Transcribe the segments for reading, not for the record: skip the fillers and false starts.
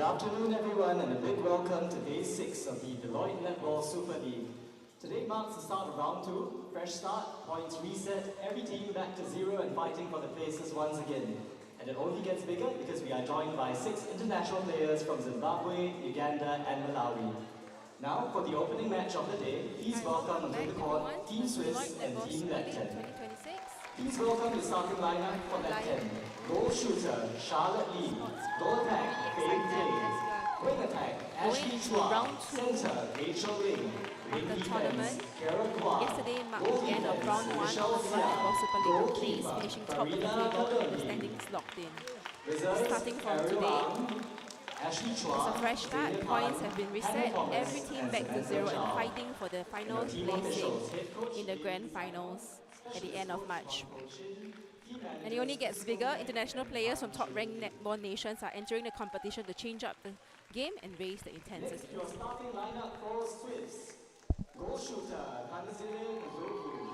afternoon, everyone, and a big welcome to Day 6 of the Deloitte Netball Super League. Today marks the start of Round 2, fresh start, points reset, every team back to zero and fighting for the places once again. And it only gets bigger because we are joined by 6 international players from Zimbabwe, Uganda, and Malawi. Now, for the opening match of the day, please welcome onto the court Team Swiss and Team Llabten. Please welcome the starting lineup for Llabten. Goal shooter, Charlotte Lee. Goal attack, Faye Flames. Wing attack, Ashley Chua. Center, Rachel Ling. Wing defense, Kara Kwa. Yesterday marked the end of round 1 of the Deloitte Netball Super League place, finishing top of the table and the standings locked in. Starting from today, it's a fresh start, points have been reset, every team back to zero and fighting for the final placing in the grand finals at the end of March. And it only gets bigger. International players from top-ranked netball nations are entering the competition to change up the game and raise the intensity. Your starting lineup for Swiss. Goal shooter, Tanzile Nzogu.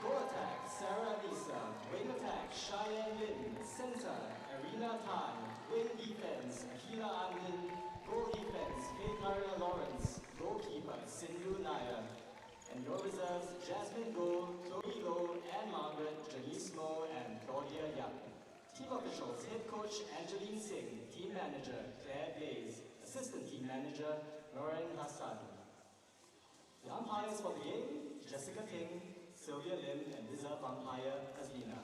Goal attack, Sarah Lisa. Wing attack, Cheyenne Lin. Center, Arena Tan. Wing defense, Akila Anlin. Goal defense, Faith Maria Lawrence. Goalkeeper, Sindhu Nair. And your reserves, Jasmine Go, Chloe Low, Anne Margaret, Janice Mo, and Claudia Yap. Team officials, head coach Angeline Singh, team manager Claire Blaze, assistant team manager Lauren Hassan. The umpires for the game, Jessica King, Sylvia Lim, and reserve umpire Azlina.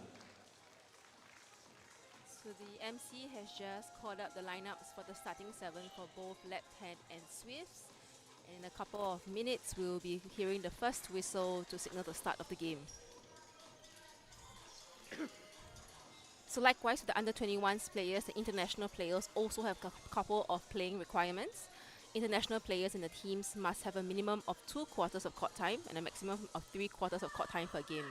So the MC has just called up the lineups for the starting 7 for both Llabten and Swiss. In a couple of minutes, we'll be hearing the first whistle to signal the start of the game. So likewise with the under-21s players, the international players also have a couple of playing requirements. International players in the teams must have a minimum of 2 quarters of court time and a maximum of 3 quarters of court time per game.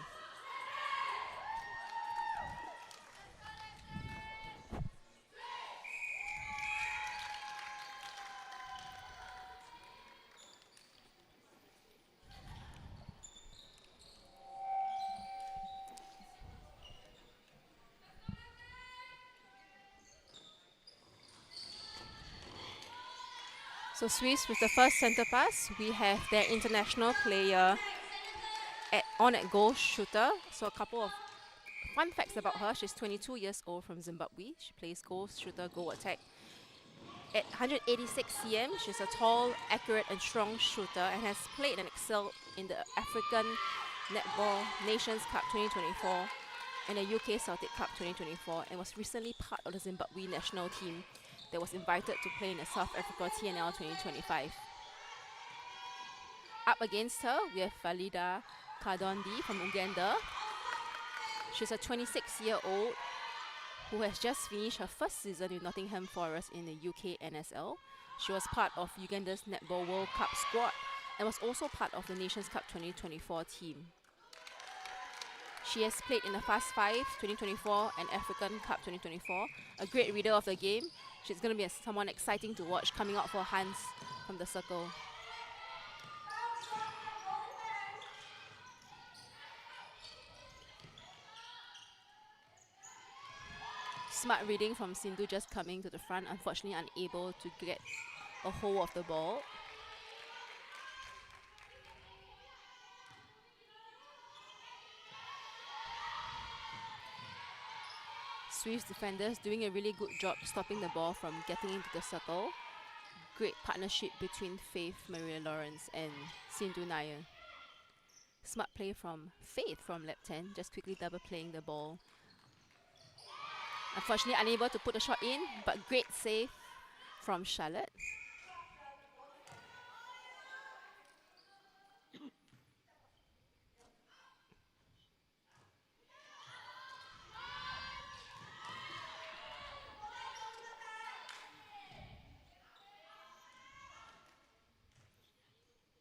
So Swiss with the first center pass, we have their international player on at goal shooter. So a couple of fun facts about her. She's 22 years old from Zimbabwe. She plays goal shooter, goal attack. At 186 cm, she's a tall, accurate and strong shooter and has played and excelled in the African Netball Nations Cup 2024 and the UK Celtic Cup 2024 and was recently part of the Zimbabwe national team that was invited to play in the South Africa TNL 2025. Up against her, we have Valida Kadondi from Uganda. She's a 26-year-old who has just finished her first season with Nottingham Forest in the UK NSL. She was part of Uganda's Netball World Cup squad and was also part of the Nations Cup 2024 team. She has played in the Fast 5 2024 and African Cup 2024. A great reader of the game. She's going to be someone exciting to watch coming out for Hans from the circle. Smart reading from Sindhu just coming to the front, unfortunately unable to get a hold of the ball. Swiss defenders doing a really good job stopping the ball from getting into the circle. Great partnership between Faith Maria Lawrence and Sindhu Nair. Smart play from Faith from Llabten, just quickly double playing the ball. Unfortunately unable to put a shot in, but great save from Charlotte.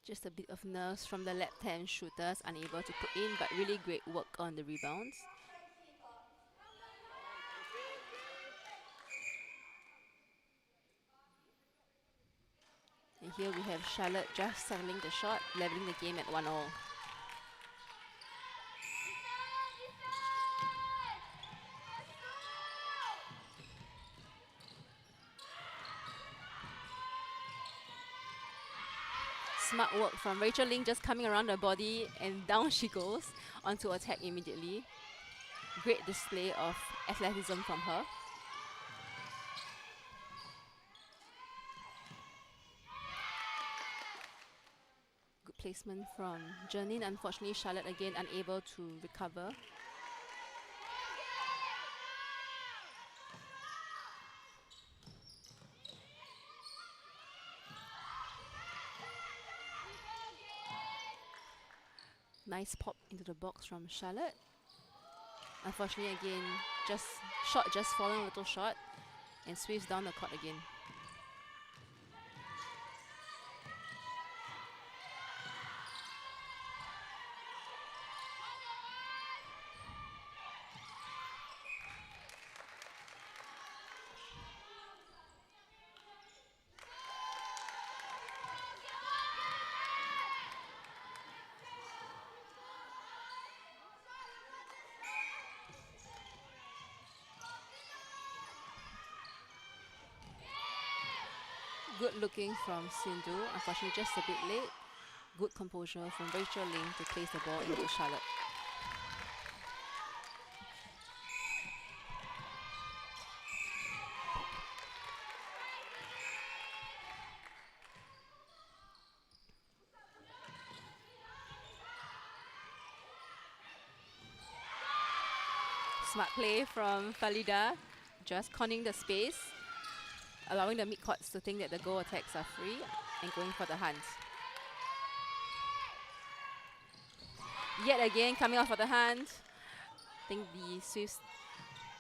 Just a bit of nerves from the Llabten shooters, unable to put in, but really great work on the rebounds. And here we have Charlotte just settling the shot, leveling the game at 1-0. Smart work from Rachel Ling, just coming around the body and down she goes onto attack immediately. Great display of athleticism from her. Good placement from Janine. Unfortunately, Charlotte again unable to recover. Nice pop into the box from Charlotte. Unfortunately, again, just falling a little short and sweeps down the court again. Good looking from Sindhu, unfortunately just a bit late. Good composure from Rachel Ling to place the ball into Charlotte. Smart play from Falida, just conning the space, allowing the mid-courts to think that the goal attacks are free and going for the hunt. Yet again, coming out for the hunt. I think the Swiss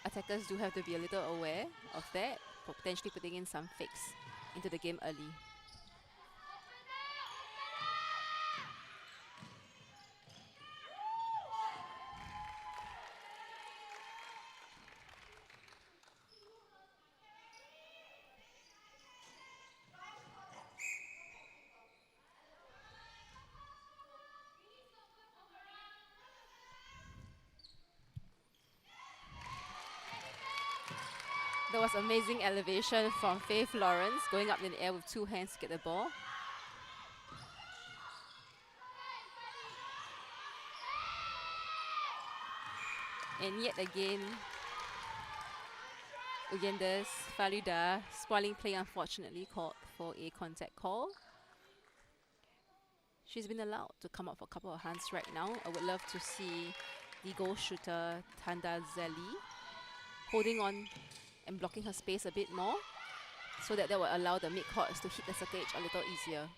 attackers do have to be a little aware of that, potentially putting in some fakes into the game early. That was amazing elevation from Faith Lawrence, going up in the air with two hands to get the ball. And yet again, Uganda's Falida spoiling play, unfortunately called for a contact call. She's been allowed to come up for a couple of hands right now. I would love to see the goal shooter Tanda Zeli holding on and blocking her space a bit more, so that will allow the mid-courts to hit the circle edge a little easier.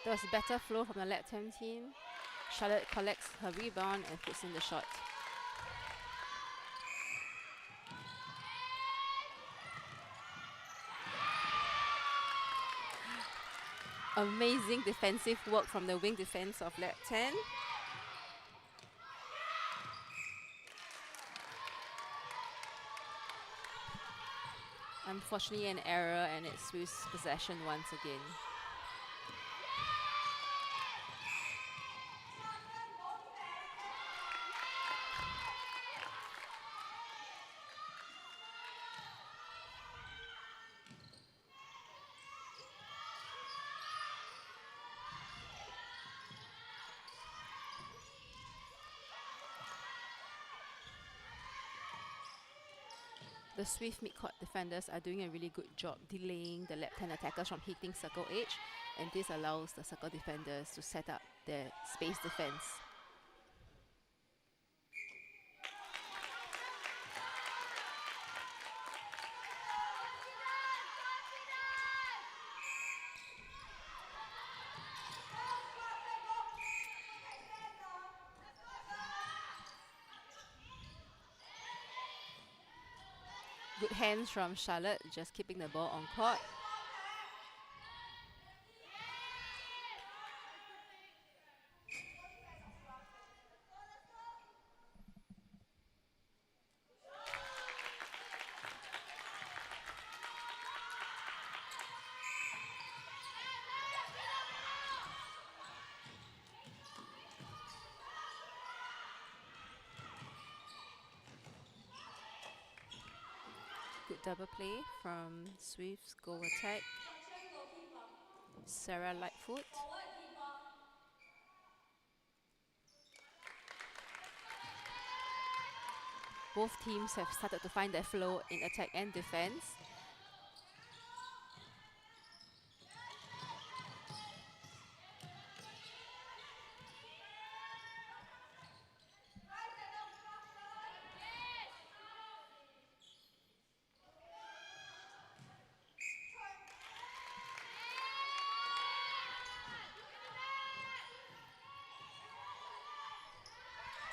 There was better flow from the Llabten team. Charlotte collects her rebound and puts in the shot. Amazing defensive work from the wing defense of Llabten. Unfortunately, an error, and it's Swiss possession once again. The Swift mid-court defenders are doing a really good job delaying the Llabten attackers from hitting circle edge, and this allows the circle defenders to set up their space defense. Good hands from Charlotte, just keeping the ball on court. Good double play from Swift's goal attack. Sarah Lightfoot. Both teams have started to find their flow in attack and defense.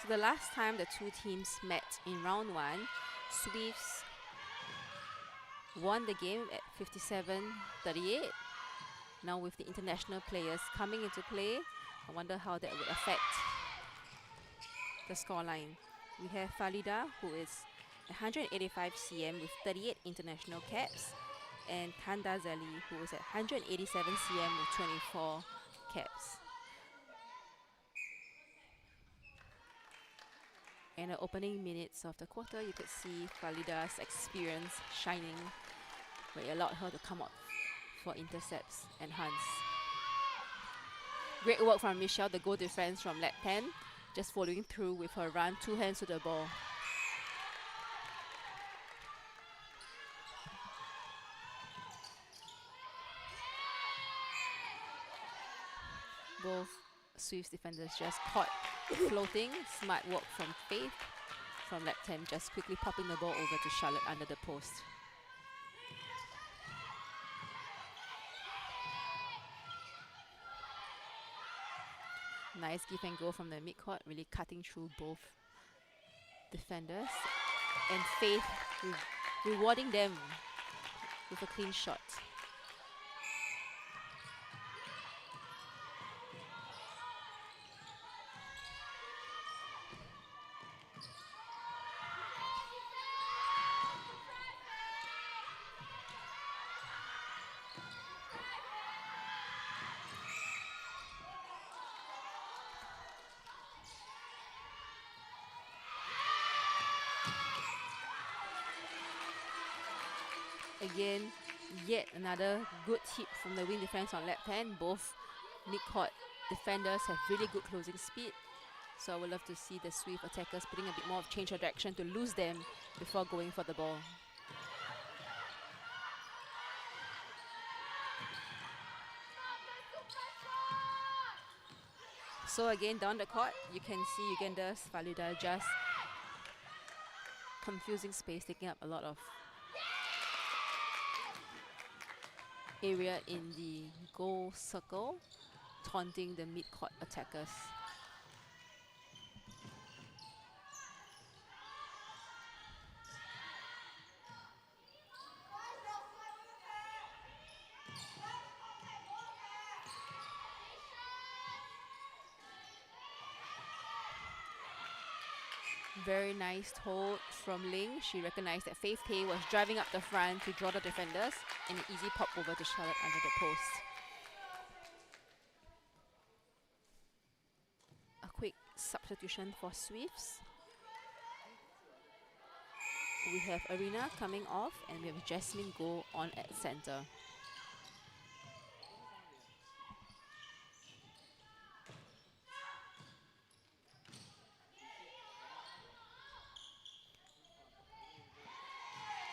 So the last time the two teams met in round 1, Swifts won the game at 57-38. Now with the international players coming into play, I wonder how that would affect the scoreline. We have Falida, who is 185 cm with 38 international caps, and Tanda Zeli, who is at 187 cm with 24 caps. In the opening minutes of the quarter, you could see Falida's experience shining, where it allowed her to come up for intercepts and hunts. Great work from Michelle, the goal defense from Llabten, just following through with her run, 2 hands to the ball. Both Swifts defenders just caught floating. Smart work from Faith from Llabten, just quickly popping the ball over to Charlotte under the post. Nice give and go from the midcourt, really cutting through both defenders. And Faith rewarding them with a clean shot. Again, yet another good tip from the wing defense on Llabten. Both midcourt defenders have really good closing speed. So I would love to see the Swift attackers putting a bit more of change of direction to lose them before going for the ball. So again, down the court, you can see Uganda's Falida just confusing space, taking up a lot of area in the goal circle, taunting the mid-court attackers. Very nice hold from Ling. She recognized that Faith Tay was driving up the front to draw the defenders, and an easy pop over to Charlotte under the post. A quick substitution for Swifts. We have Arena coming off, and we have Jasmine Go on at center.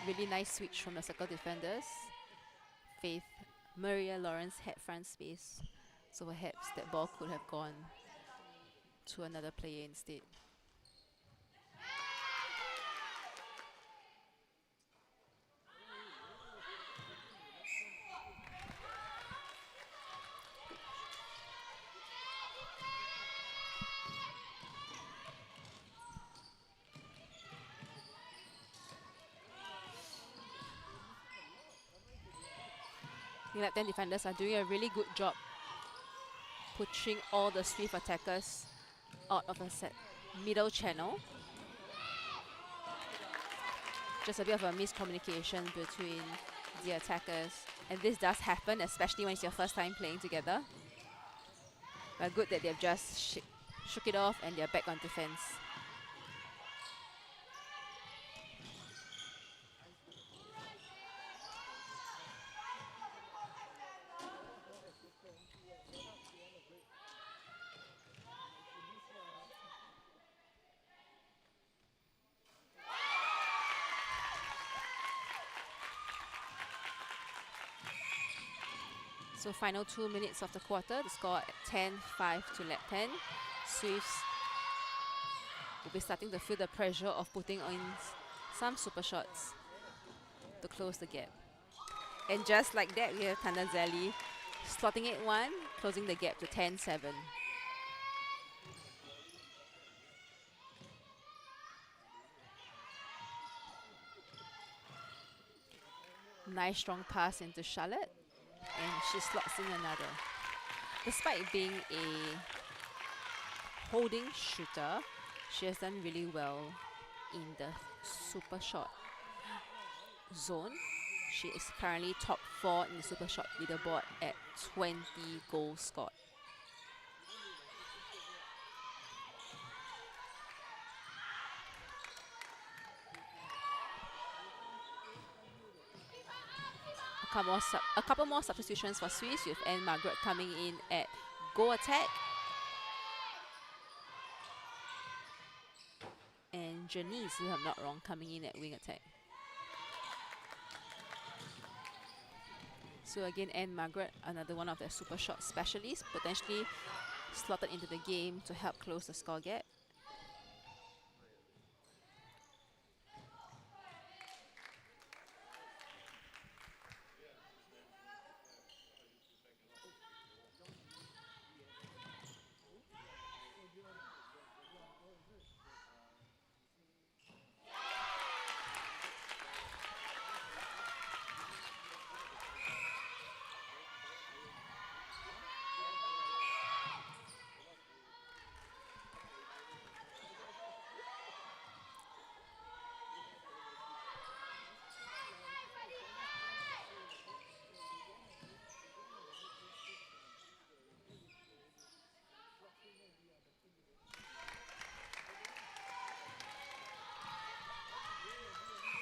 Really nice switch from the circle defenders. Faith, Maria Lawrence had front space, so perhaps that ball could have gone to another player instead. The Llabten defenders are doing a really good job pushing all the Swift attackers out of a middle channel. Just a bit of a miscommunication between the attackers, and this does happen, especially when it's your first time playing together. But good that they've just shook it off and they're back on defense. So final 2 minutes of the quarter, the score at 10-5 to Llabten. Swiss will be starting to feel the pressure of putting in some super shots to close the gap. And just like that, we have Tanazelli slotting it one, closing the gap to 10-7. Nice strong pass into Charlotte, and she slots in another. Despite being a holding shooter, she has done really well in the super shot zone. She is currently top 4 in the super shot leaderboard at 20 goals scored. A couple more substitutions for Swiss, with Anne Margaret coming in at goal attack. And Janice, if I'm not wrong, coming in at wing attack. So again, Anne Margaret, another one of their super shot specialists, potentially slotted into the game to help close the score gap.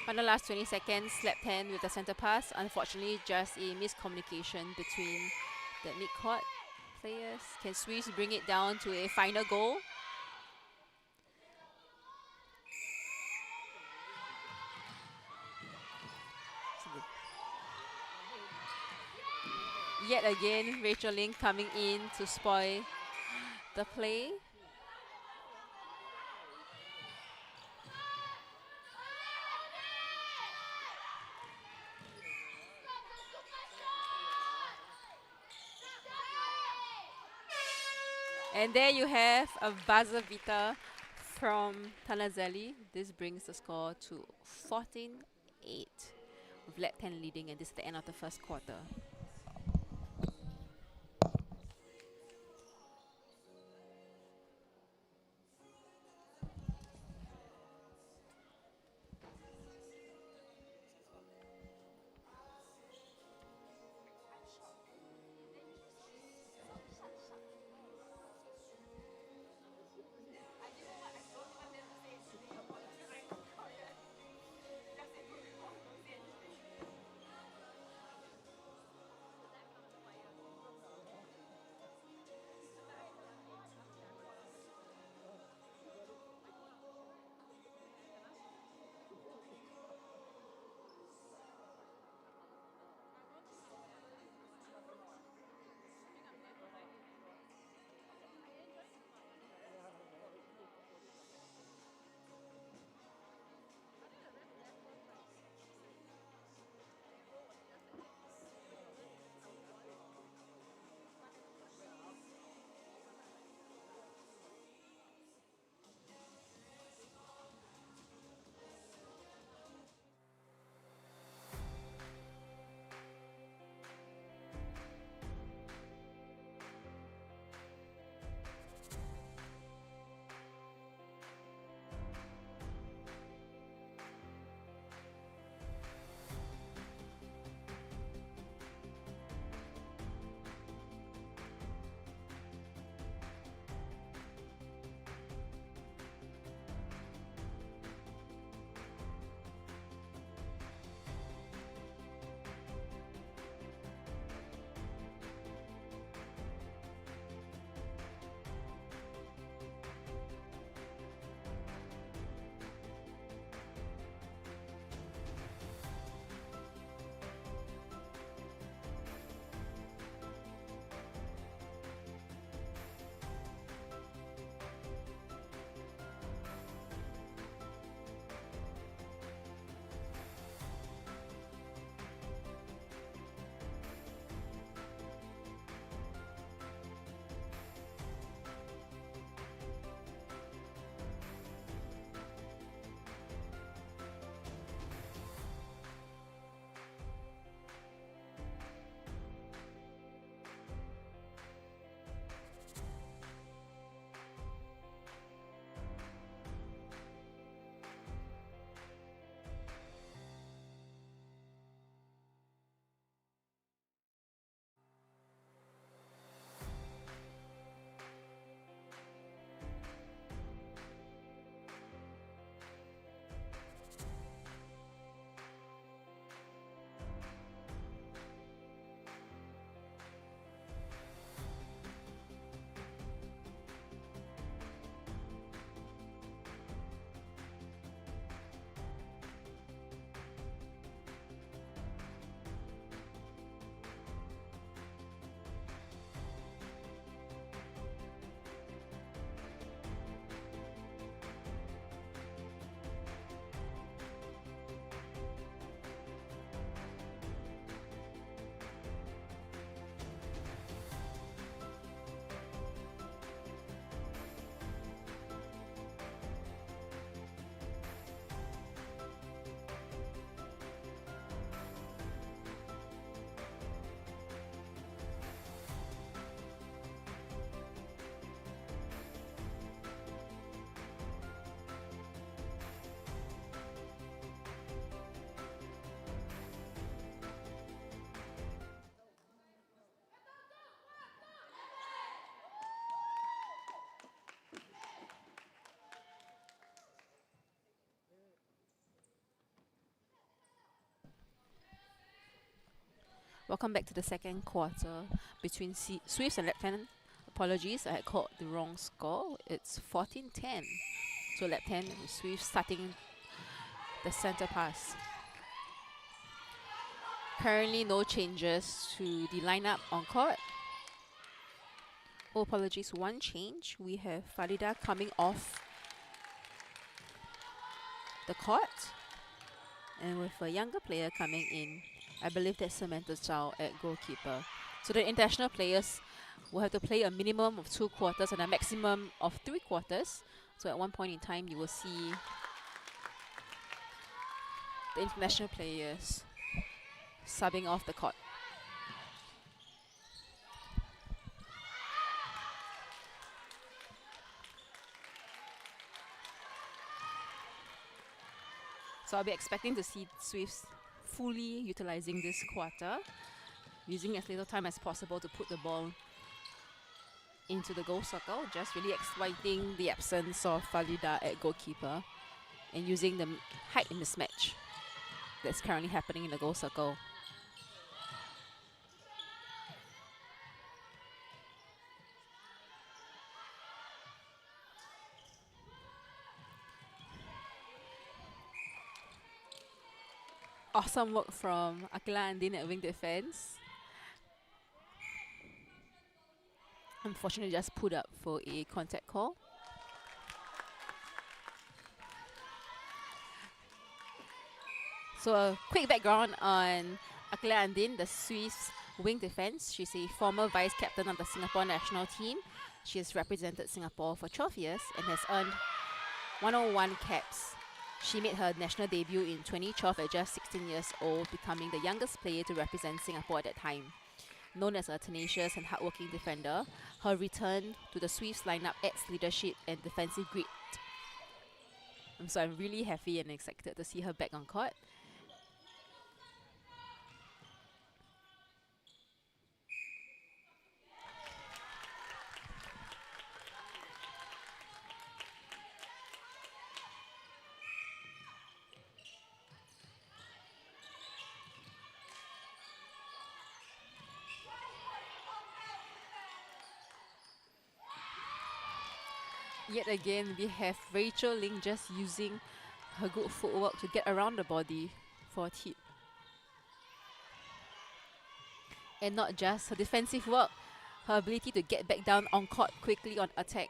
On the last 20 seconds, Llabten with the center pass. Unfortunately, just a miscommunication between the mid-court players. Can Swiss bring it down to a final goal? Yet again, Rachel Ling coming in to spoil the play. And there you have a buzzer beater from Tanazelli. This brings the score to 14-8, with Llabten leading, and this is the end of the first quarter. Welcome back to the second quarter between Swifts and Llabten. Apologies, I had called the wrong score. It's 14-10. So Llabten with Swifts starting the center pass. Currently no changes to the lineup on court. Oh, apologies, one change. We have Farida coming off the court. And with a younger player coming in, I believe that's Samantha Chow at goalkeeper. So the international players will have to play a minimum of 2 quarters and a maximum of 3 quarters. So at one point in time, you will see the international players subbing off the court. So I'll be expecting to see Swifts fully utilizing this quarter, using as little time as possible to put the ball into the goal circle, just really exploiting the absence of Farida at goalkeeper and using the height mismatch that's currently happening in the goal circle. Awesome work from Akila Andin at wing defense. Unfortunately, just put up for a contact call. So a quick background on Akila Andin, the Swiss wing defense. She's a former vice captain of the Singapore national team. She has represented Singapore for 12 years and has earned 101 caps. She made her national debut in 2012 at just 16 years old, becoming the youngest player to represent Singapore at that time. Known as a tenacious and hardworking defender, her return to the Swifts lineup adds leadership and defensive grit. So I'm really happy and excited to see her back on court. Yet again, we have Rachel Ling just using her good footwork to get around the body for a tip. And not just her defensive work, her ability to get back down on court quickly on attack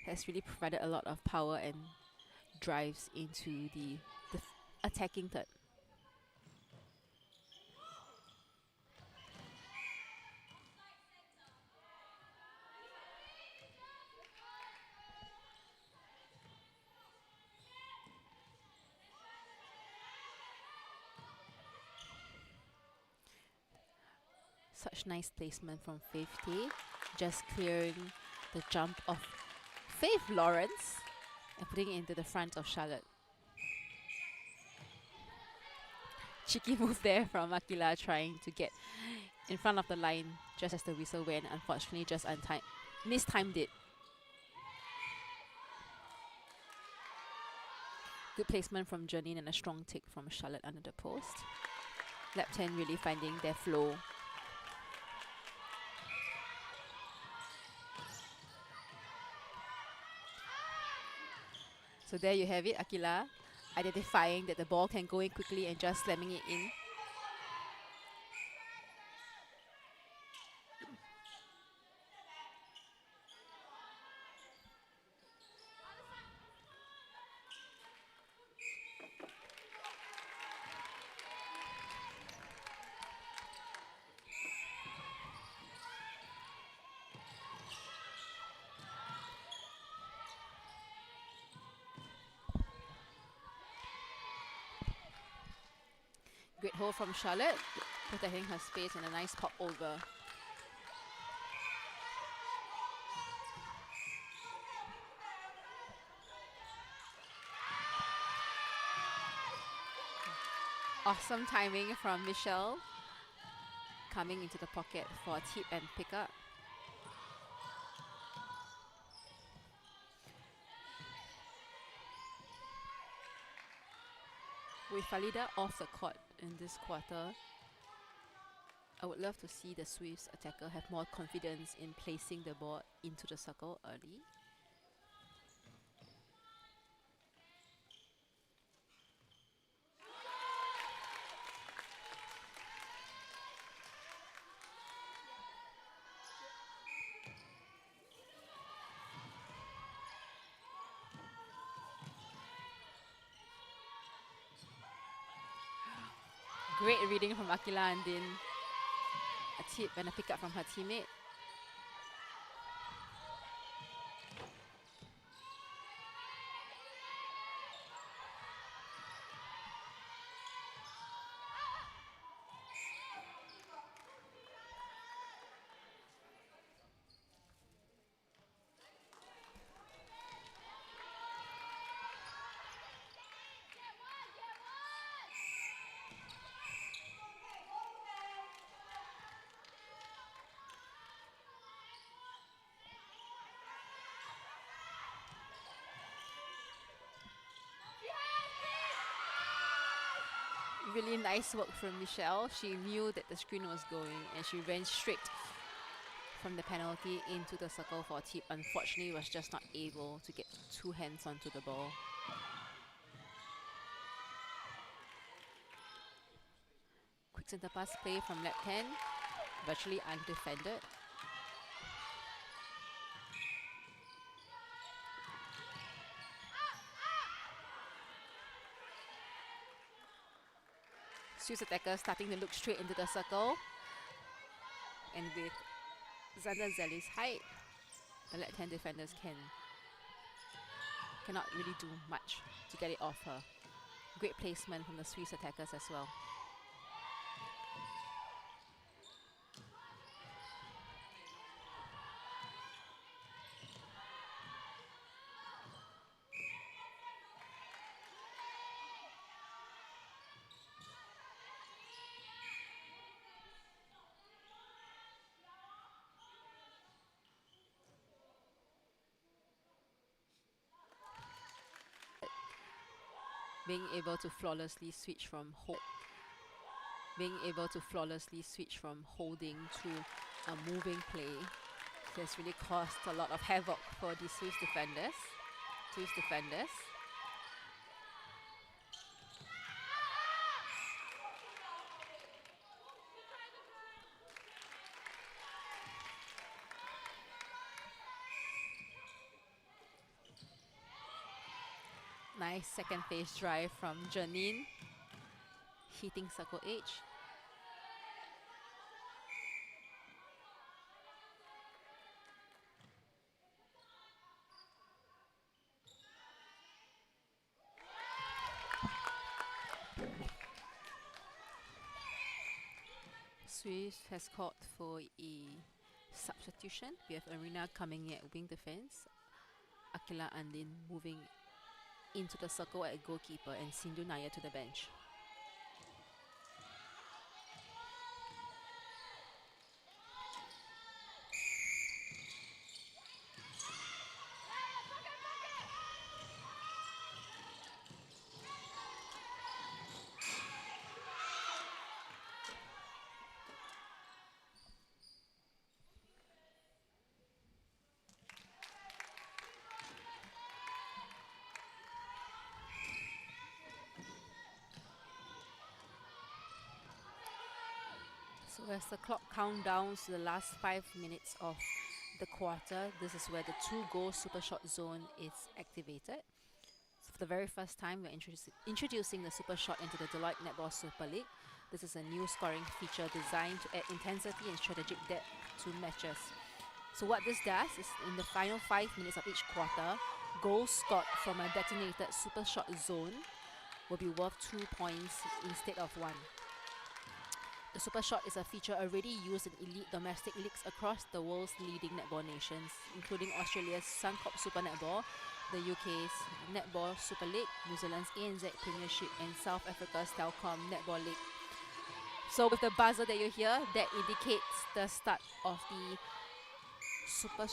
has really provided a lot of power and drives into the attacking third. Such nice placement from Faith Tay, just clearing the jump of Faith Lawrence and putting it into the front of Charlotte. Cheeky move there from Akila, trying to get in front of the line just as the whistle went. Unfortunately, just mistimed it. Good placement from Janine and a strong take from Charlotte under the post. Llabten really finding their flow. So there you have it, Akila identifying that the ball can go in quickly and just slamming it in. Great hold from Charlotte, protecting her space and a nice pop over. Awesome timing from Michelle, coming into the pocket for a tip and pick up. We With Falida off the court in this quarter, I would love to see the Swiss attacker have more confidence in placing the ball into the circle early. Great reading from Akila Andin. A tip and a pick up from her teammate. Really nice work from Michelle. She knew that the screen was going and she ran straight from the penalty into the circle for a tip. Unfortunately, was just not able to get two hands onto the ball. Quick center pass play from Llabten, virtually undefended. Swiss attacker starting to look straight into the circle. And with Xander Zelli's height, the Llabten defenders cannot really do much to get it off her. Great placement from the Swiss attackers as well. Being able to flawlessly switch from holding to a moving play has really caused a lot of havoc for the Swiss defenders. Nice second phase drive from Janine, hitting circle edge. Swiss has called for a substitution. We have Arena coming in at wing defense, Akila Andin moving into the circle at goalkeeper, and Sindhu Nair to the bench. So as the clock countdowns to the last 5 minutes of the quarter, this is where the 2-goal super shot zone is activated. So for the very first time, we're introducing the super shot into the Deloitte Netball Super League. This is a new scoring feature designed to add intensity and strategic depth to matches. So what this does is, in the final 5 minutes of each quarter, goals scored from a detonated super shot zone will be worth 2 points instead of 1. The super shot is a feature already used in elite domestic leagues across the world's leading netball nations, including Australia's Suncorp Super Netball, the UK's Netball Super League, New Zealand's ANZ Premiership, and South Africa's Telkom Netball League. So with the buzzer that you hear, that indicates the start of the super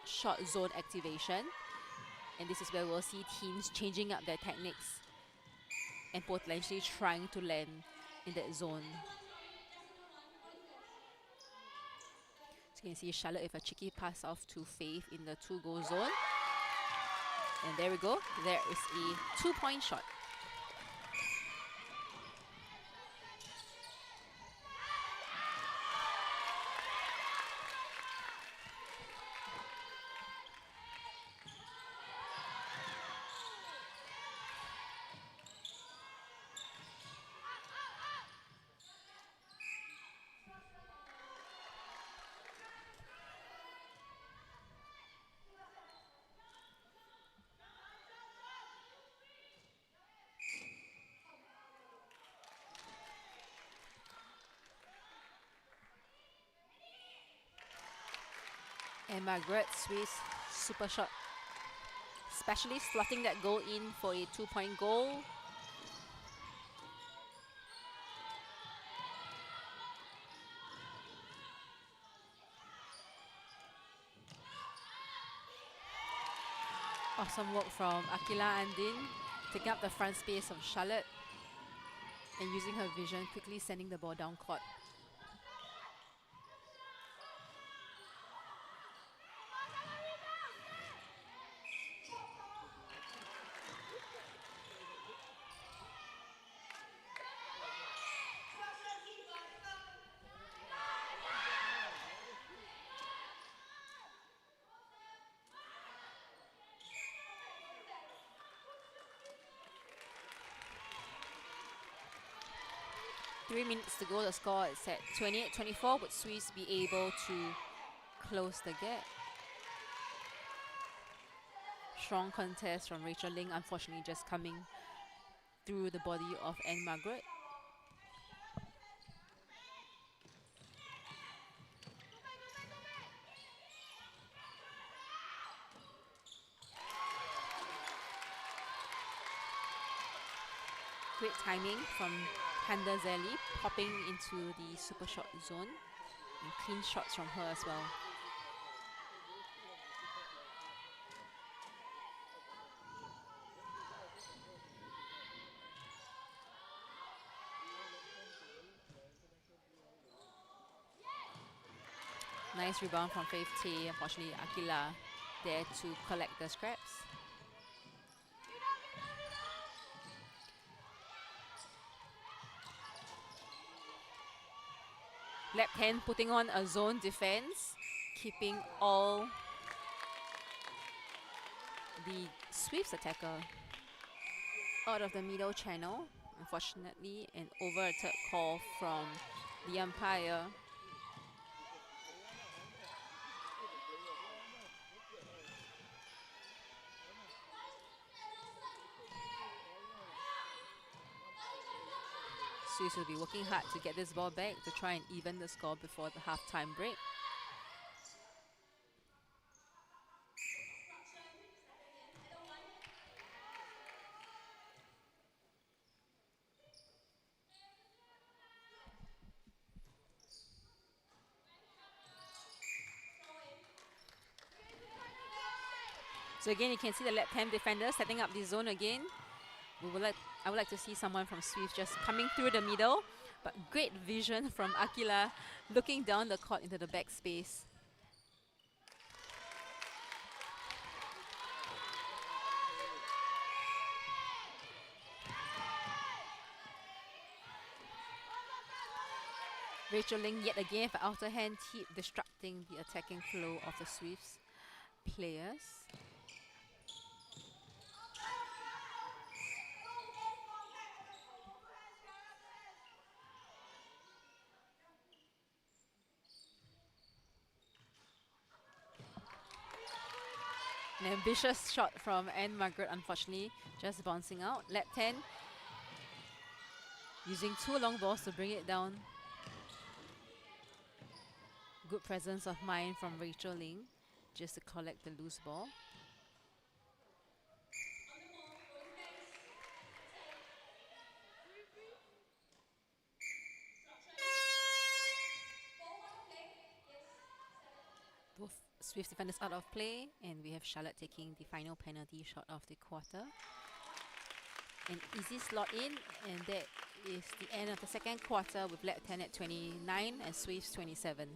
shot zone activation. And this is where we'll see teams changing up their techniques and potentially trying to land in that zone. So you can see Charlotte with a cheeky pass off to Faith in the 2-goal zone. And there we go. There is a 2-point shot. And Margaret Swiss super shot, especially slotting that goal in for a 2-point goal. Awesome work from Akila Andin, taking up the front space of Charlotte and using her vision, quickly sending the ball down court. Three minutes to go, the score is at 28-24. Would Swiss be able to close the gap? Strong contest from Rachel Ling, unfortunately just coming through the body of Anne Margaret. Great timing from Handa Zeli, popping into the super shot zone. And clean shots from her as well. Nice rebound from Faith Tay. Unfortunately, Akila there to collect the scraps. Llabten putting on a zone defense, keeping all the Swift's attacker out of the middle channel. Unfortunately, an overturned call from the umpire. Swiss will be working hard to get this ball back to try and even the score before the halftime break. So again, you can see the left-hand defender setting up the zone again. I would like to see someone from Swift just coming through the middle, but great vision from Akila looking down the court into the back space. Rachel Ling yet again for outer hand tip, disrupting the attacking flow of the Swifts players. An ambitious shot from Anne Margaret, unfortunately, just bouncing out. Llabten using 2 long balls to bring it down. Good presence of mind from Rachel Ling, just to collect the loose ball. Both Swift defenders out of play, and we have Charlotte taking the final penalty shot of the quarter. an easy slot in, and that is the end of the second quarter with Llabten at 29 and Swiss 27.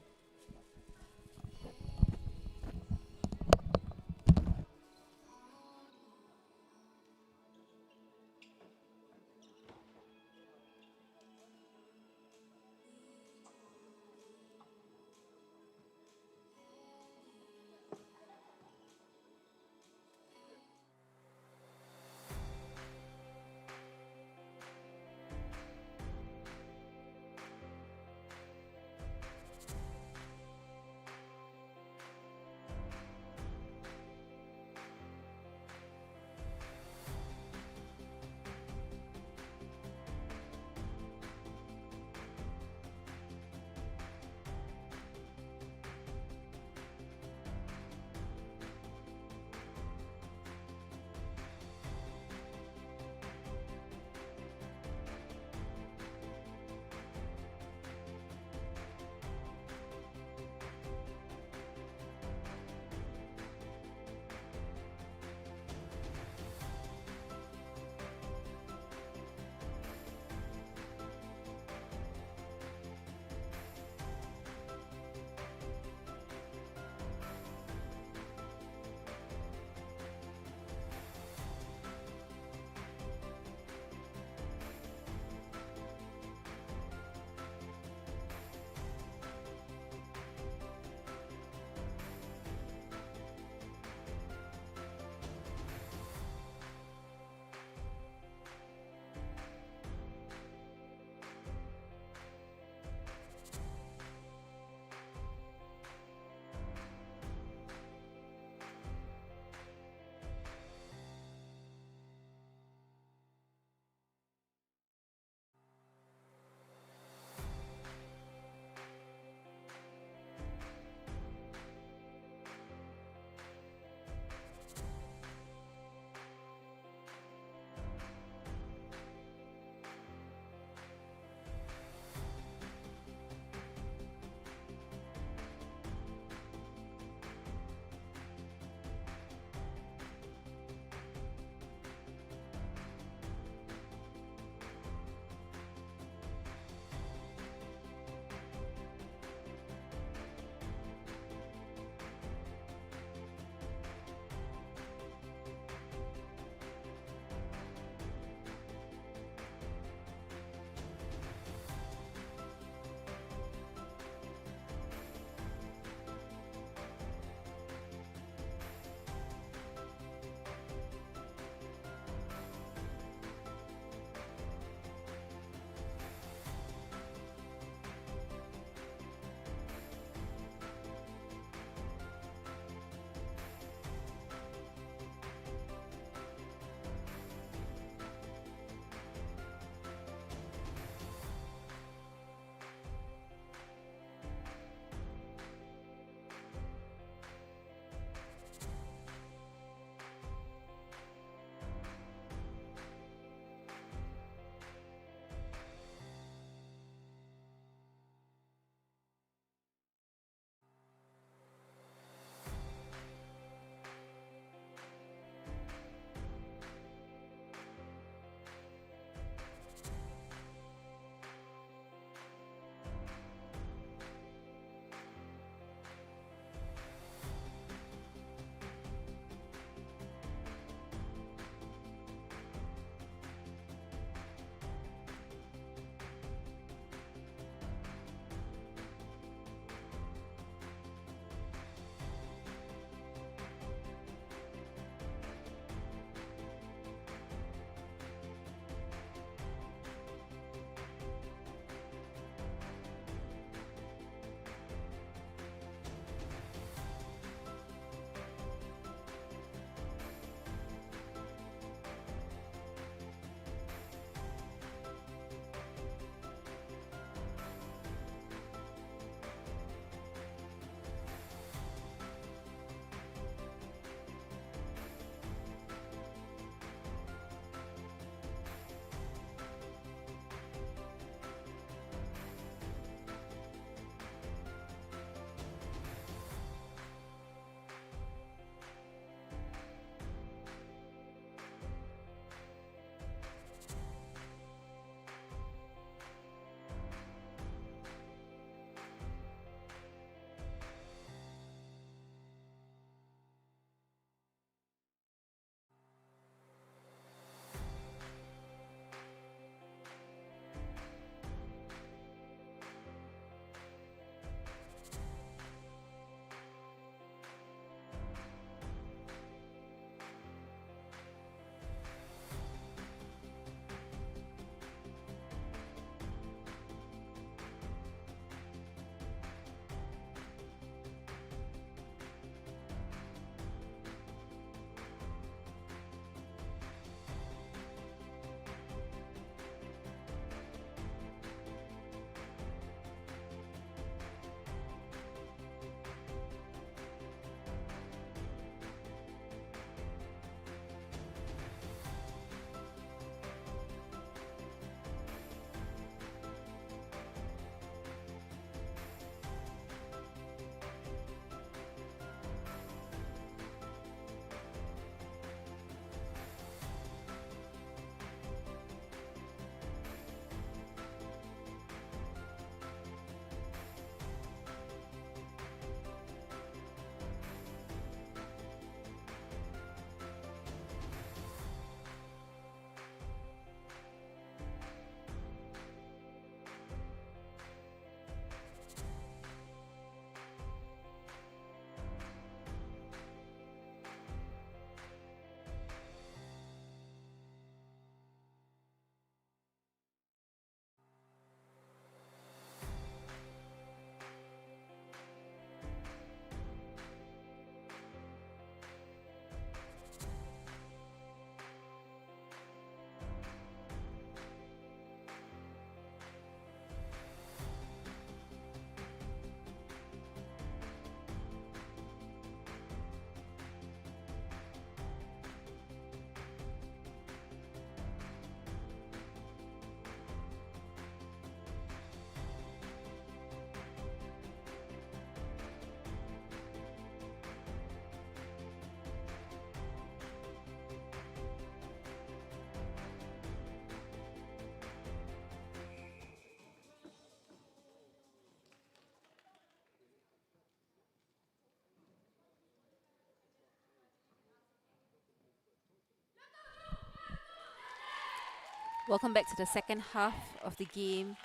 Welcome back to the second half of the game,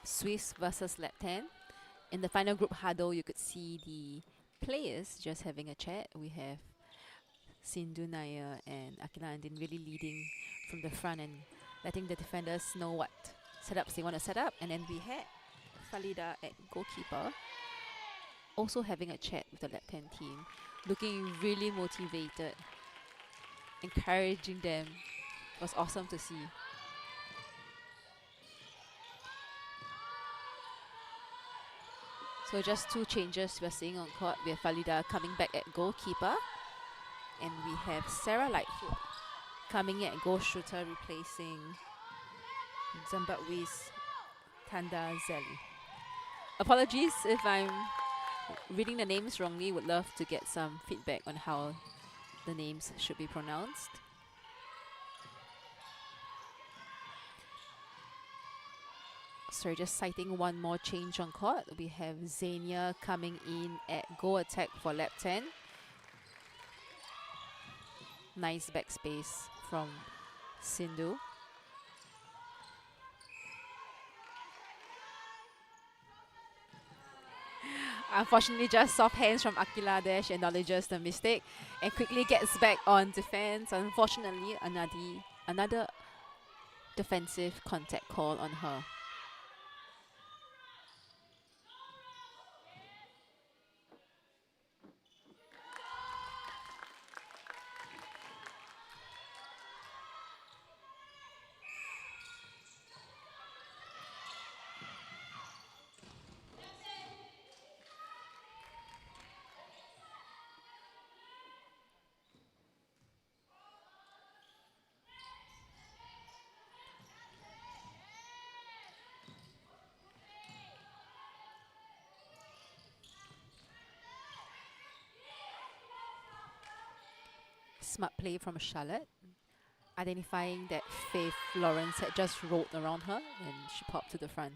Swiss versus Llabten. In the final group huddle, you could see the players just having a chat. We have Sindhu Nair and Akila Andin really leading from the front and letting the defenders know what setups they want to set up. And then we had Falida at goalkeeper also having a chat with the Llabten team, looking really motivated, encouraging them. It was awesome to see. So just two changes we're seeing on court. We have Falida coming back at goalkeeper, and we have Sarah Lightfoot coming in at goal shooter, replacing Zimbabwe's Tanda Zeli. Apologies if I'm reading the names wrongly. Would love to get some feedback on how the names should be pronounced. Sorry, just citing one more change on court. We have Zania coming in at goal attack for Llabten. Nice backspace from Sindhu. Unfortunately, just soft hands from Akila there. She acknowledges the mistake and quickly gets back on defense. Unfortunately, another defensive contact call on her. Smart play from Charlotte, identifying that Faith Lawrence had just rolled around her and she popped to the front.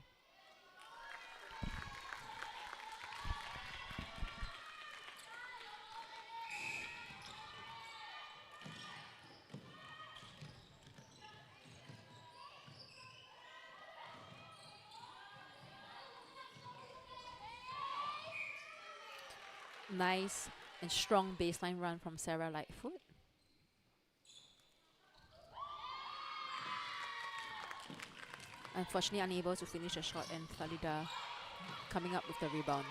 Nice and strong baseline run from Sarah Lightfoot. Unfortunately unable to finish a shot, and Falida coming up with the rebound.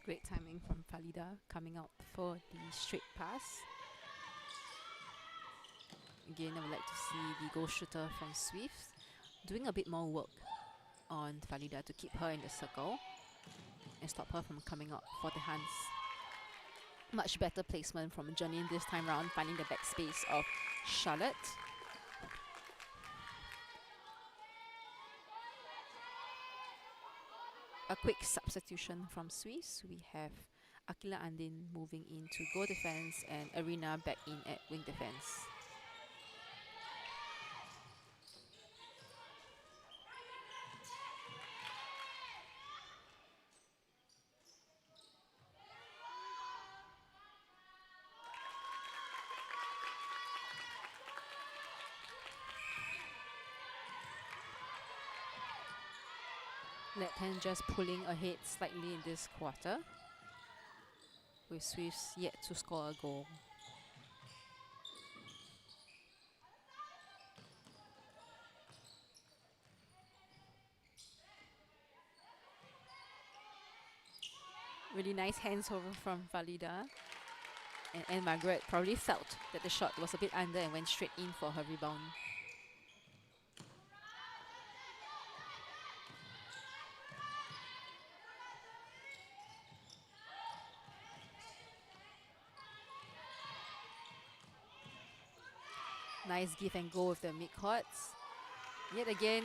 Great timing from Falida coming out for the straight pass. Again, I would like to see the goal shooter from Swift doing a bit more work on Falida to keep her in the circle and stop her from coming out for the hands. Much better placement from Janine this time round, finding the backspace of Charlotte. A quick substitution from Swiss. We have Akila Andin moving into goal defense and Arena back in at wing defense. Llabten just pulling ahead slightly in this quarter, with Swifts yet to score a goal. Really nice hands over from Falida. And Margaret probably felt that the shot was a bit under and went straight in for her rebound. Nice give and go with the mid-courts. Yet again,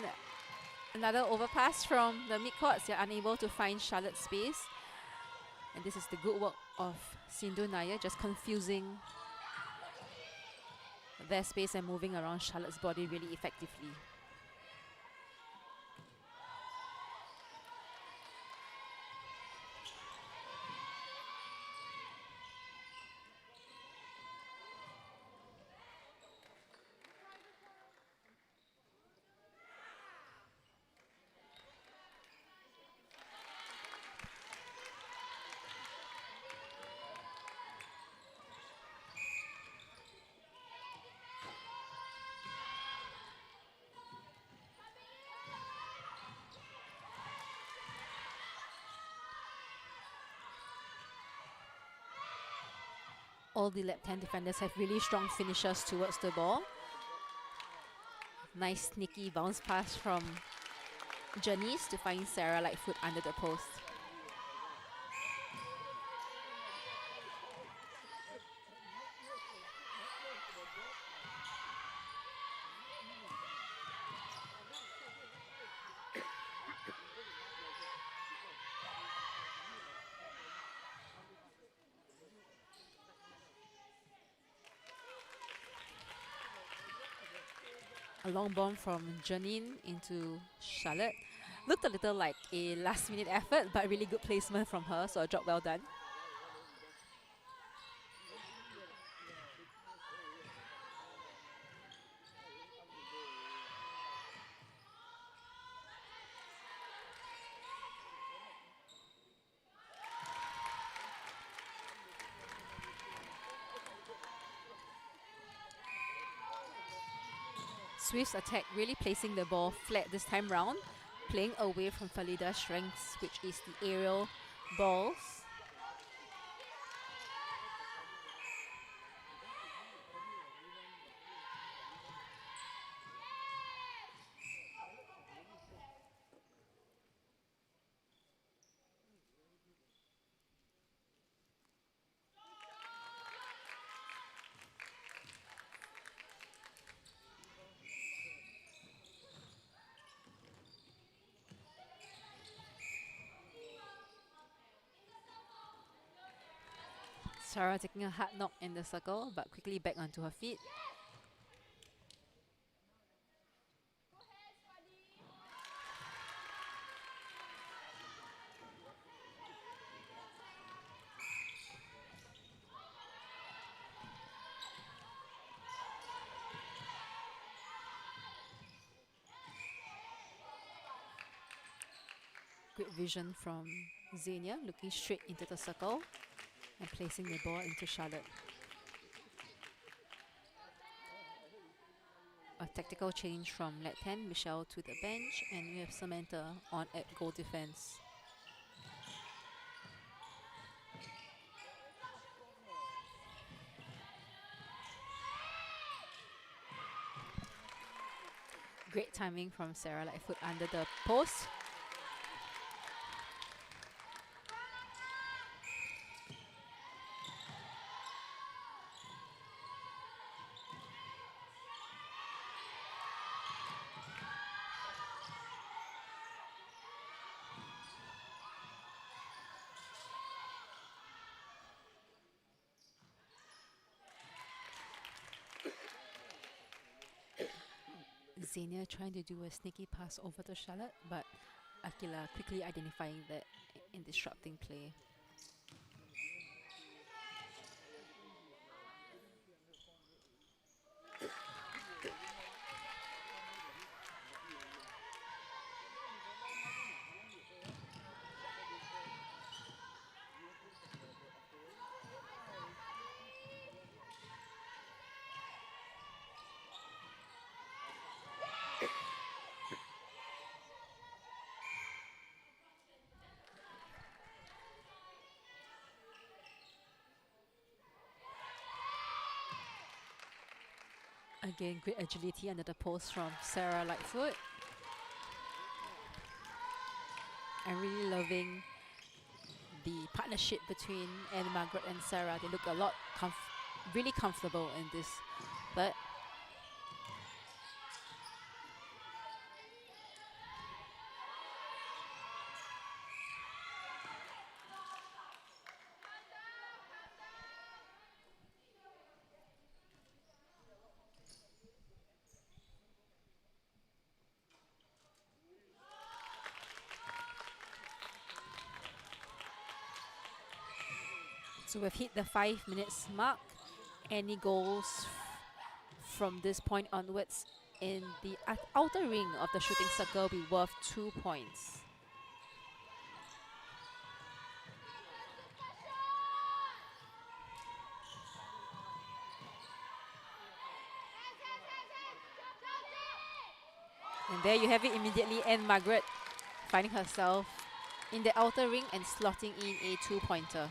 another overpass from the mid-courts. They're unable to find Charlotte's space. And this is the good work of Sindhu Nair, just confusing their space and moving around Charlotte's body really effectively. All the Llabten defenders have really strong finishers towards the ball. Nice sneaky bounce pass from Janice to find Sarah Lightfoot under the post. A long bomb from Janine into Charlotte. Looked a little like a last-minute effort, but really good placement from her, so a job well done. Swift's attack really placing the ball flat this time round, playing away from Falida's strengths, which is the aerial balls. Sarah taking a hard knock in the circle, but quickly back onto her feet. Great vision from Xenia, looking straight into the circle and placing the ball into Charlotte. A tactical change from Llabten, Michelle to the bench, and we have Samantha on at goal defense. Great timing from Sarah Lightfoot under the post. Xenia trying to do a sneaky pass over to Charlotte, but Akila quickly identifying that and disrupting play. Again, great agility under the post from Sarah Lightfoot. I'm really loving the partnership between Anne Margaret and Sarah. They look a lot really comfortable in this. But So we've hit the 5 minutes mark. Any goals from this point onwards in the outer ring of the shooting circle will be worth 2 points. And there you have it immediately, and Margaret finding herself in the outer ring and slotting in a 2-pointer.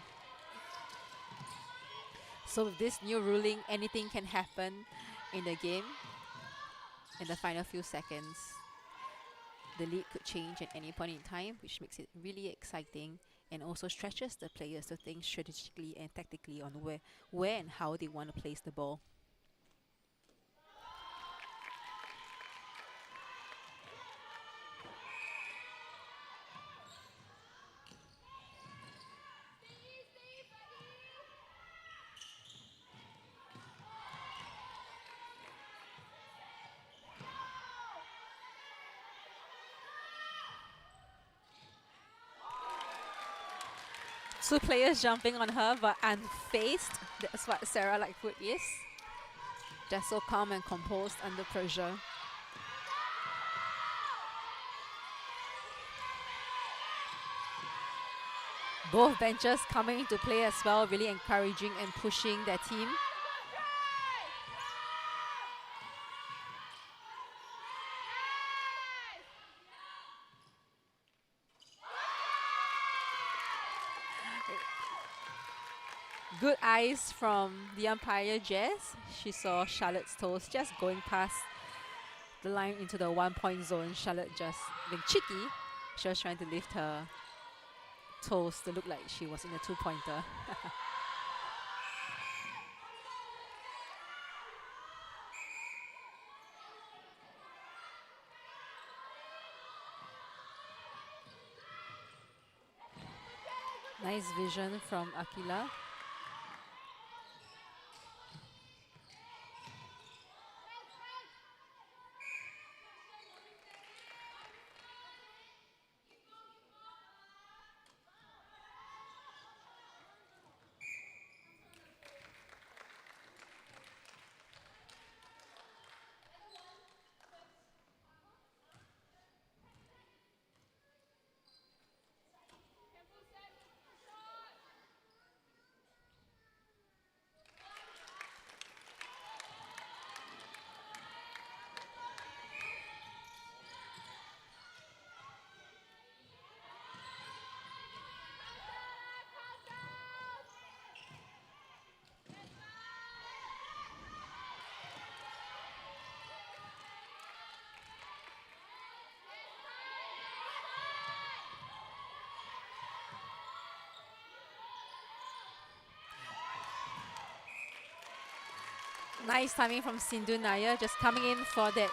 So with this new ruling, anything can happen in the game. In the final few seconds, the lead could change at any point in time, which makes it really exciting and also stretches the players to think strategically and tactically on where and how they want to place the ball. Two players jumping on her, but unfazed. That's what Sarah Lightfoot is. Just so calm and composed under pressure. Both benches coming into play as well, really encouraging and pushing their team. Good eyes from the umpire, Jess. She saw Charlotte's toes just going past the line into the 1-point zone. Charlotte just being cheeky. She was trying to lift her toes to look like she was in a 2-pointer. Nice vision from Akila. Nice timing from Sindhu Nair, just coming in for that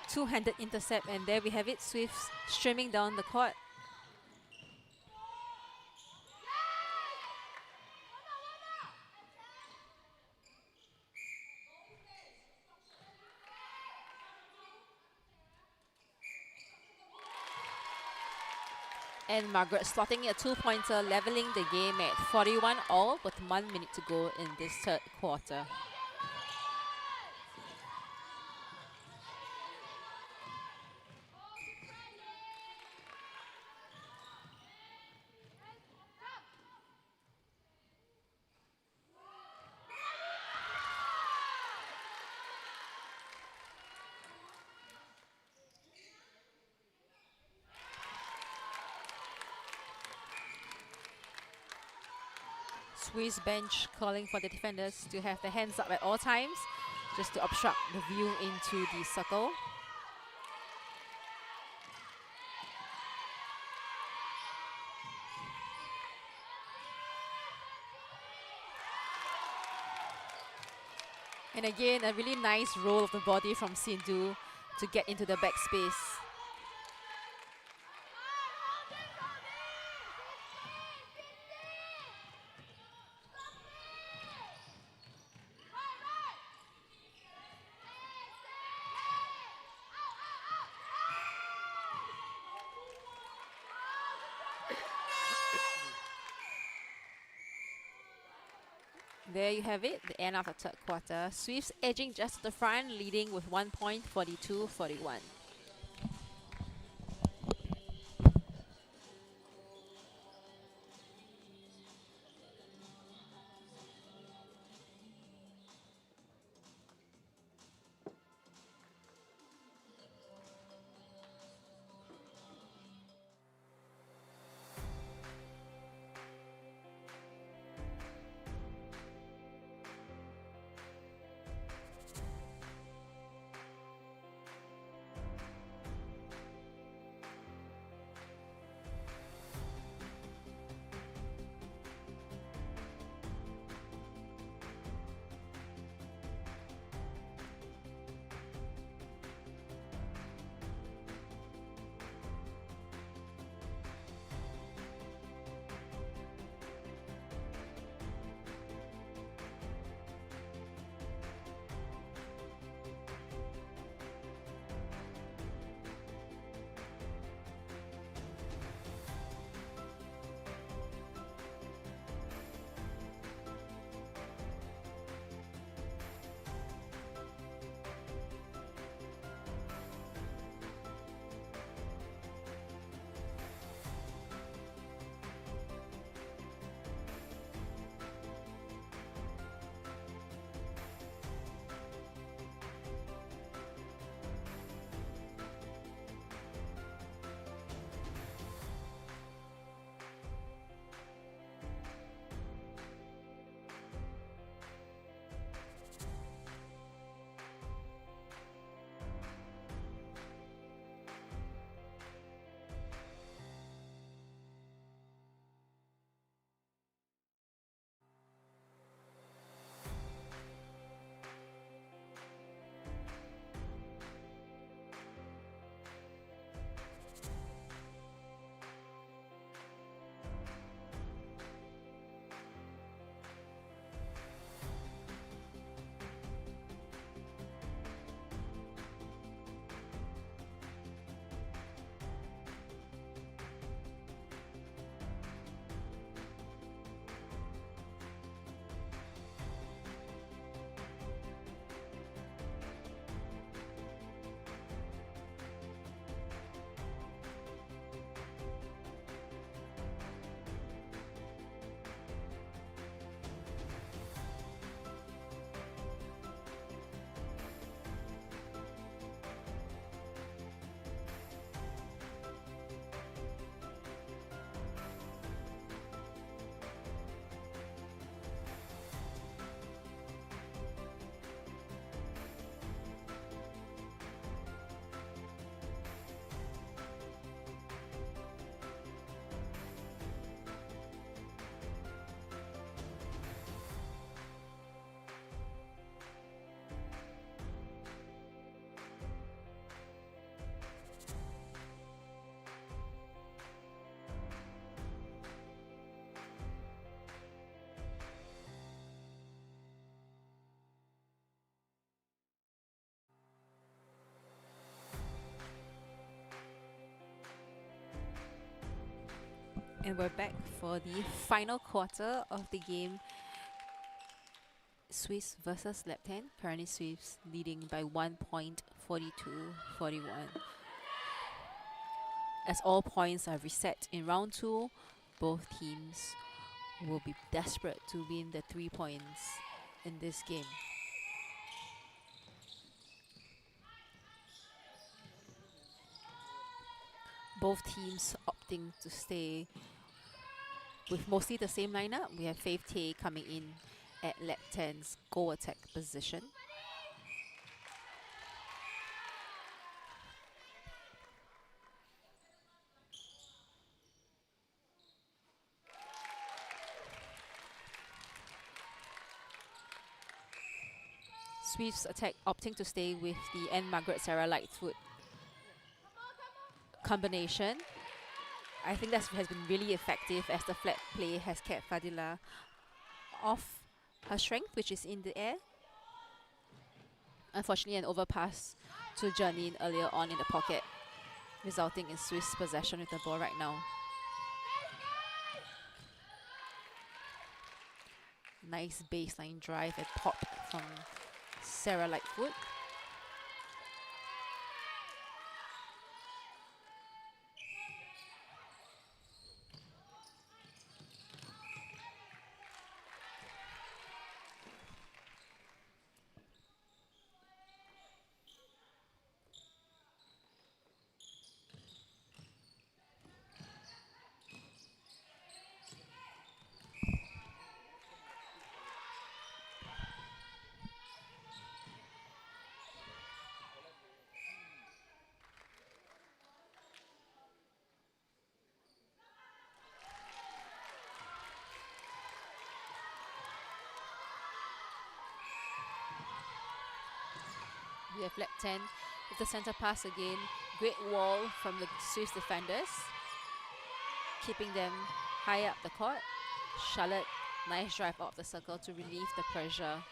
two-handed intercept, and there we have it, Swifts streaming down the court. And Margaret slotting a 2-pointer, leveling the game at 41 all with 1 minute to go in this third quarter. Swiss bench calling for the defenders to have their hands up at all times, just to obstruct the view into the circle. And again, a really nice roll of the body from Sindhu to get into the backspace. There you have it, the end of the third quarter. Swifts edging just to the front, leading with 1 point, 42-41. And we're back for the final quarter of the game. Swifts versus Llabten. Currently Swifts leading by 1 point, 42-41. As all points are reset in round 2, both teams will be desperate to win the 3 points in this game. Both teams opting to stay with mostly the same lineup. We have Faith Tay coming in at Llabten's goal attack position. Swifts attack opting to stay with the Anne Margaret Sarah Lightfoot combination. I think that has been really effective as the flat play has kept Fadila off her strength, which is in the air. Unfortunately, an overpass to Janine earlier on in the pocket, resulting in Swiss possession with the ball right now. Nice baseline drive and pop from Sarah Lightfoot. We have Llabten with the center pass again. Great wall from the Swiss defenders, keeping them high up the court. Charlotte, nice drive out of the circle to relieve the pressure.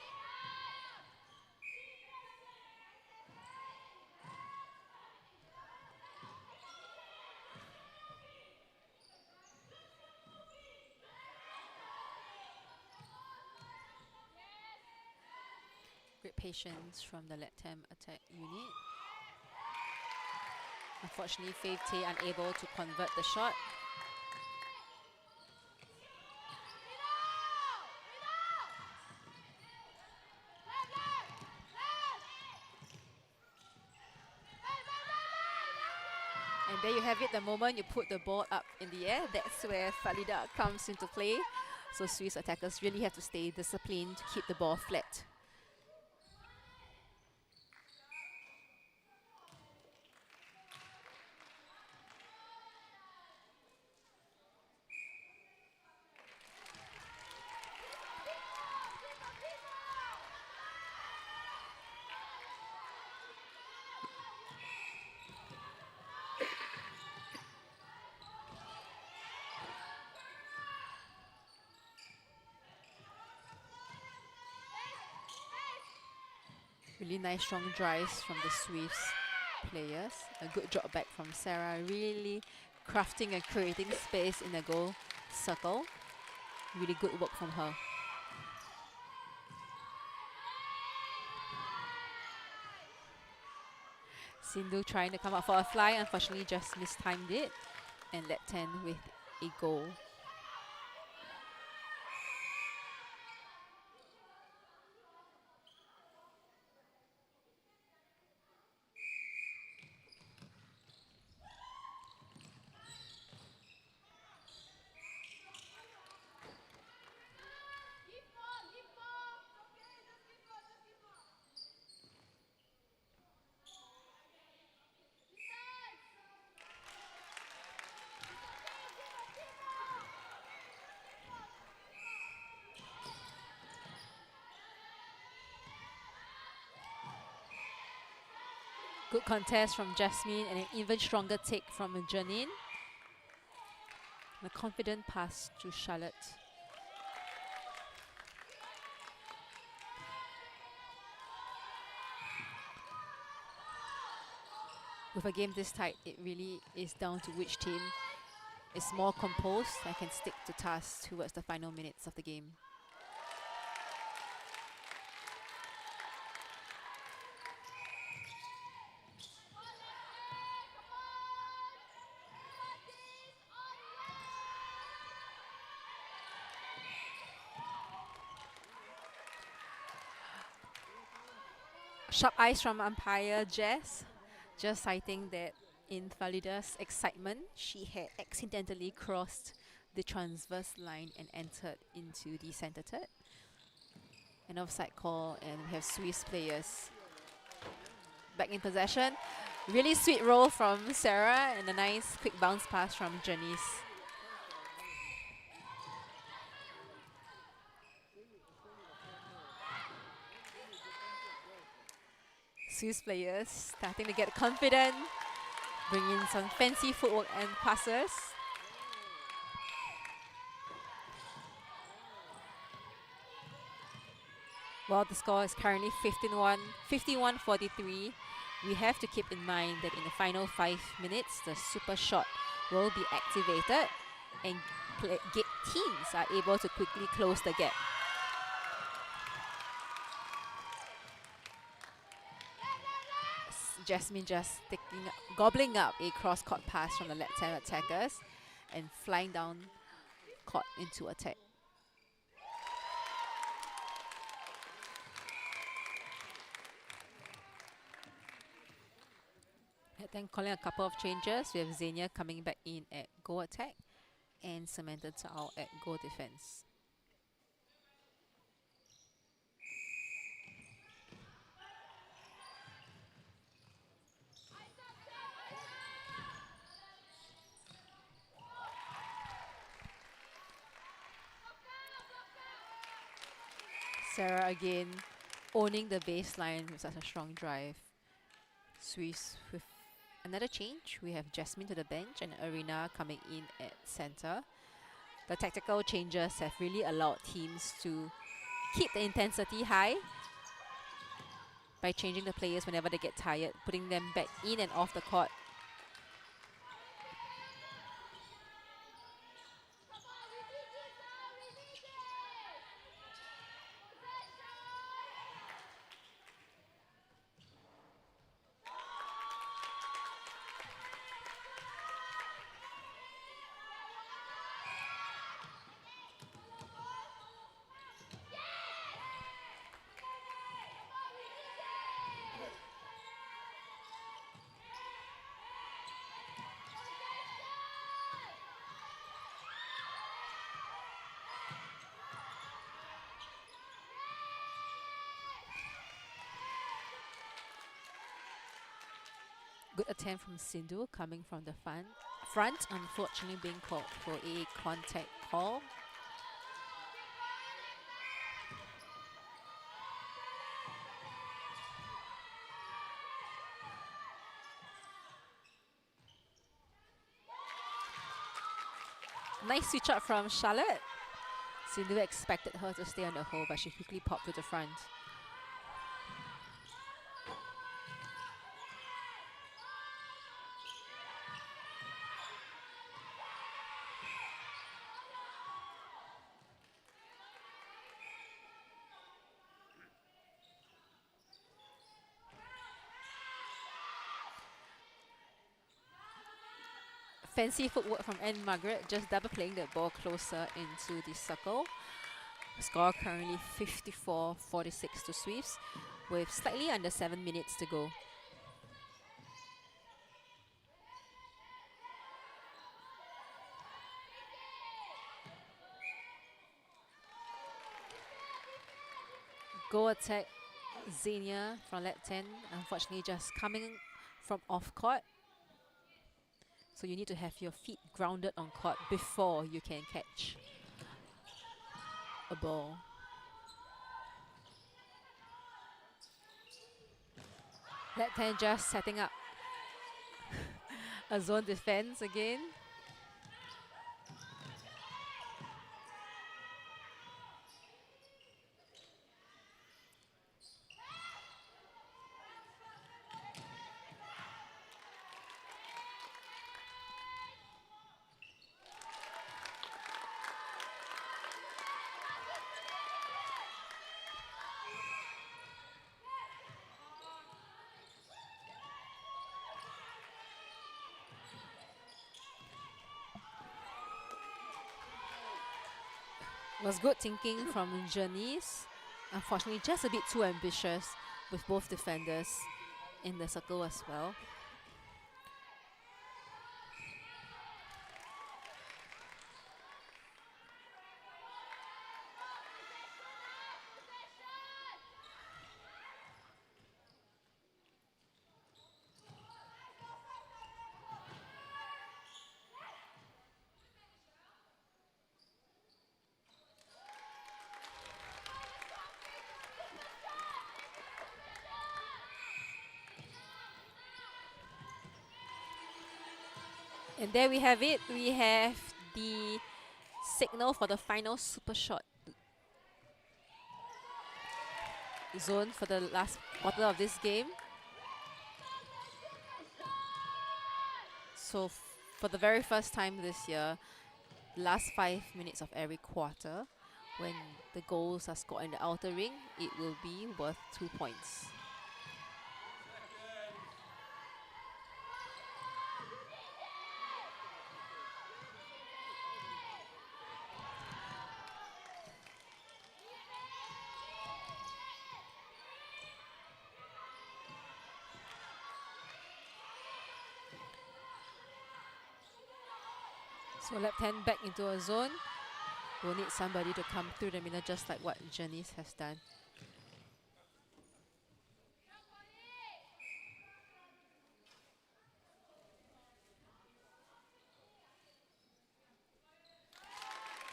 Great patience from the Llabten attack unit. Unfortunately, Faith Tay unable to convert the shot. And there you have it, the moment you put the ball up in the air, that's where Falida comes into play. So Swiss attackers really have to stay disciplined to keep the ball flat. Really nice strong drives from the Swiss players. A good drop back from Sarah, really crafting and creating space in the goal circle. Really good work from her. Sindhu trying to come up for a fly, unfortunately just mistimed it. And Llabten with a goal. Good contest from Jasmine and an even stronger take from Janine. And a confident pass to Charlotte. With a game this tight, it really is down to which team is more composed and can stick to tasks towards the final minutes of the game. Sharp eyes from umpire Jess, just citing that in Falida's excitement, she had accidentally crossed the transverse line and entered into the center third. An offside call, and we have Swiss players back in possession. Really sweet roll from Sarah and a nice quick bounce pass from Janice. Swiss players starting to get confident, bring in some fancy footwork and passes. While the score is currently 51-43, we have to keep in mind that in the final 5 minutes, the super shot will be activated and teams are able to quickly close the gap. Jasmine just gobbling up a cross-court pass from the Llabten attackers and flying down court into attack. Then calling a couple of changes. We have Xenia coming back in at go attack and Samantha Tao at go defense. Sarah again owning the baseline with such a strong drive. Swiss with another change. We have Jasmine to the bench and Arena coming in at center. The tactical changes have really allowed teams to keep the intensity high by changing the players whenever they get tired, putting them back in and off the court. Good attempt from Sindhu coming from the front, unfortunately being called for a contact call. Nice switch up from Charlotte. Sindhu expected her to stay on the hole, but she quickly popped to the front. Fancy footwork from Anne Margaret, just double playing the ball closer into the circle. Score currently 54-46 to Swifts, with slightly under 7 minutes to go. Go attack Xenia from Llabten, unfortunately just coming from off court. So you need to have your feet grounded on court before you can catch a ball. Llabten just setting up a zone defense again. Was good thinking from Janice. Unfortunately, just a bit too ambitious with both defenders in the circle as well. And there we have it. We have the signal for the final super shot zone for the last quarter of this game. So for the very first time this year, last 5 minutes of every quarter, when the goals are scored in the outer ring, it will be worth 2 points. So Llabten back into a zone. We'll need somebody to come through the middle, just like what Janice has done.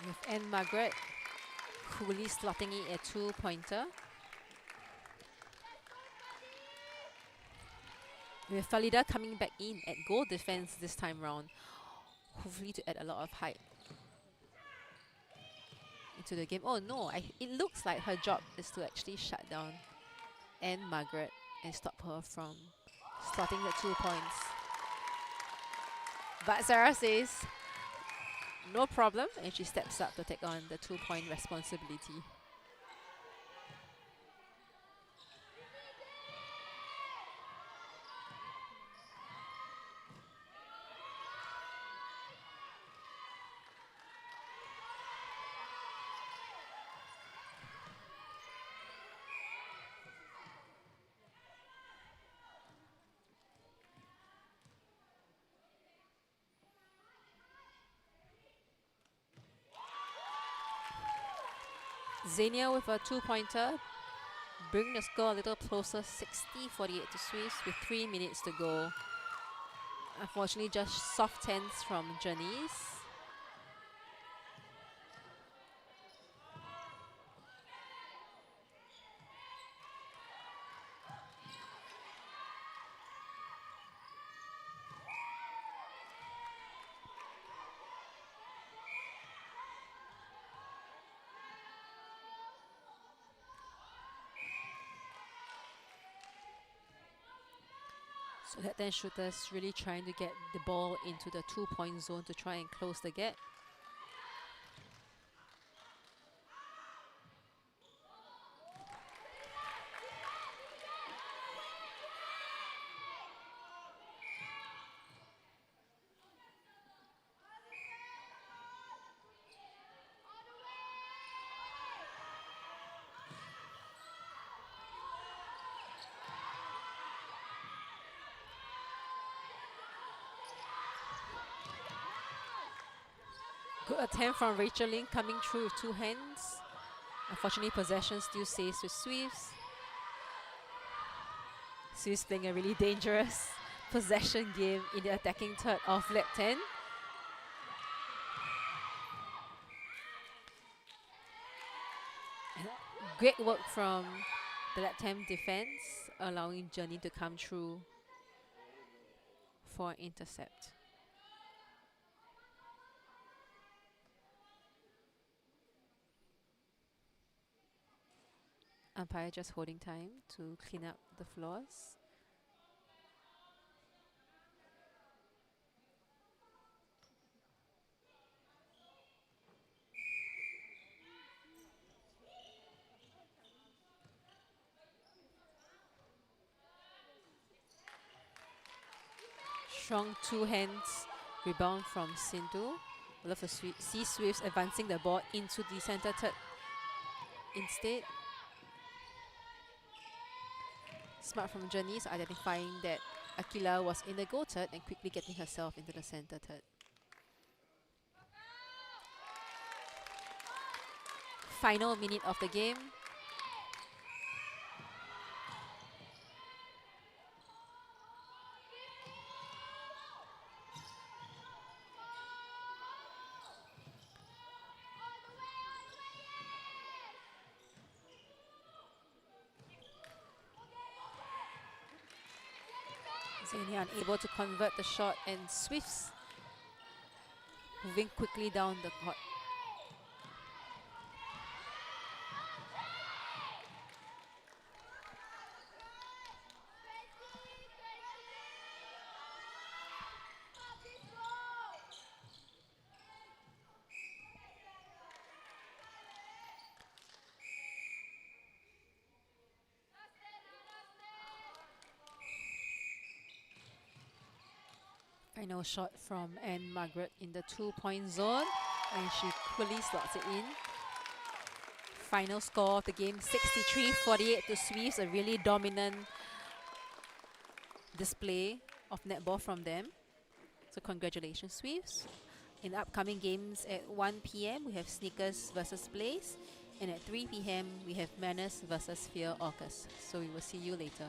With Anne Margaret coolly slotting it a 2-pointer. With Falida coming back in at goal defense this time round, hopefully to add a lot of height into the game. Oh no, it looks like her job is to actually shut down Anne Margaret and stop her from slotting the 2 points. But Sarah says no problem, and she steps up to take on the 2-point responsibility. Xenia with a 2-pointer, bring the score a little closer, 60-48 to Swiss with 3 minutes to go. Unfortunately, just soft hands from Janice. So that 10 shooters really trying to get the ball into the 2-point zone to try and close the gap. Good attempt from Rachel Lin coming through with 2 hands. Unfortunately, possession still stays with Swiss. Swiss playing a really dangerous possession game in the attacking third of Llabten. Great work from the Llabten defense, allowing Journey to come through for an intercept. Umpire just holding time to clean up the floors. Strong 2 hands rebound from Sindhu. Love to see Swifts advancing the ball into the center third instead. Smart from Janice, identifying that Akila was in the goal third and quickly getting herself into the center third. Final minute of the game. Xenia unable to convert the shot, and Swifts moving quickly down the court. Final shot from Anne Margaret in the 2-point zone, and she quickly slots it in. Final score of the game, 63-48 to Swiss. A really dominant display of netball from them. So congratulations, Swiss. In the upcoming games at 1 p.m. we have Sneakers versus Blaze, and at 3 p.m. we have Mannas versus Fier Orcas. So we will see you later.